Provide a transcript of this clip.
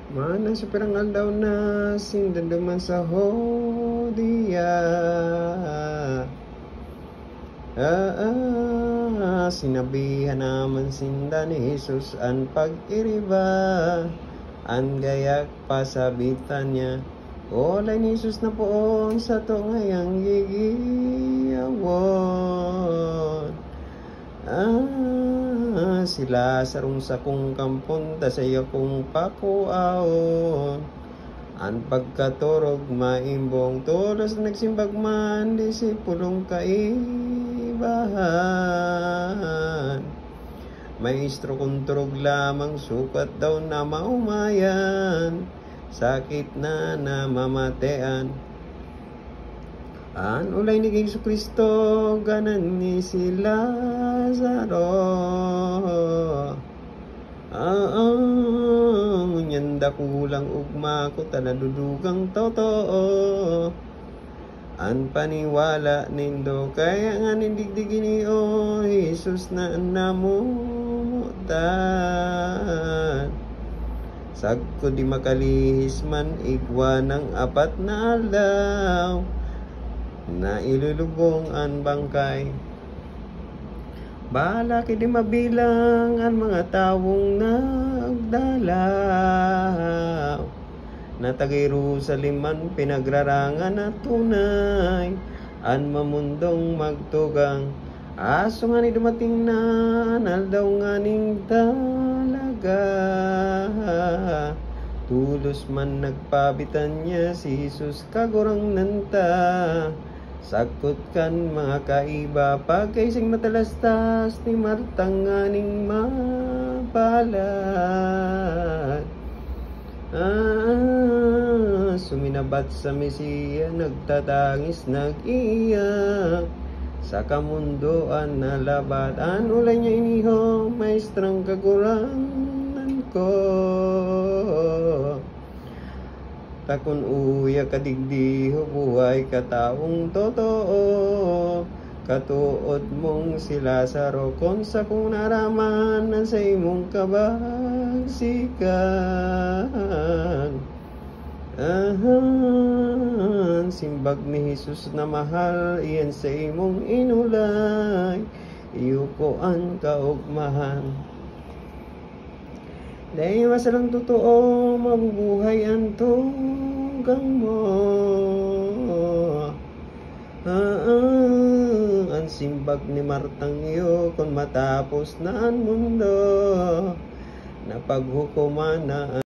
Mana superangal daw na sindandaman sa hodiya. Sinabihan naman sinda ni Jesus an pag-iriba, an gayak pasabitan niya. Olay ni Jesus na poon sa to ngayang gigiyawon. Sila sarong sa kong kampon da sa iyo kong pakuaon. An pagkaturog maimbong tulos nagsimbag man disipulong kaibahan. Maestro kong turog lamang sukat daw na maumayan, sakit na namamatean. An ulay ni Jesu Kristo ganan ni si Lazaro. Nyanda kulang ugma ko taladudugang totoo. An paniwala nindo kaya nga nindigdigin niyo Jesus na namumutan. Sagko di makalihis man igwa ng apat na alaw, na ilulubong an bangkay. Bahala di mabilang ang mga tawong nagdalaw, na taga-Jerusalem man pinagrarangan na tunay, an mamundong magtugang. Aso nga ni dumating na anal daw nga ning talaga. Tulos man nagpabitan niya si Jesus kagurang nanta. Sakot kan mga kaiba pagkaising matalastas ni Martang aning mabalat. Suminabat sa Mesiya nagtatangis nag-iyak, sa kamundoan na labat. Ulay niya iniho maestrang kagurangan ko. Takon uya kadigdiho buhay kataong totoo, katuod mong si Lazaro kon sa kong naramanan sa imong kabagsikan. Simbag ni Jesus na mahal, iyan sa imong inulay, iyukoan kaugmahan. Dahil masalang totoo, mabubuhay ang tugang mo. Ang simbag ni Martang iyo, kung matapos na ang mundo, na paghukuman na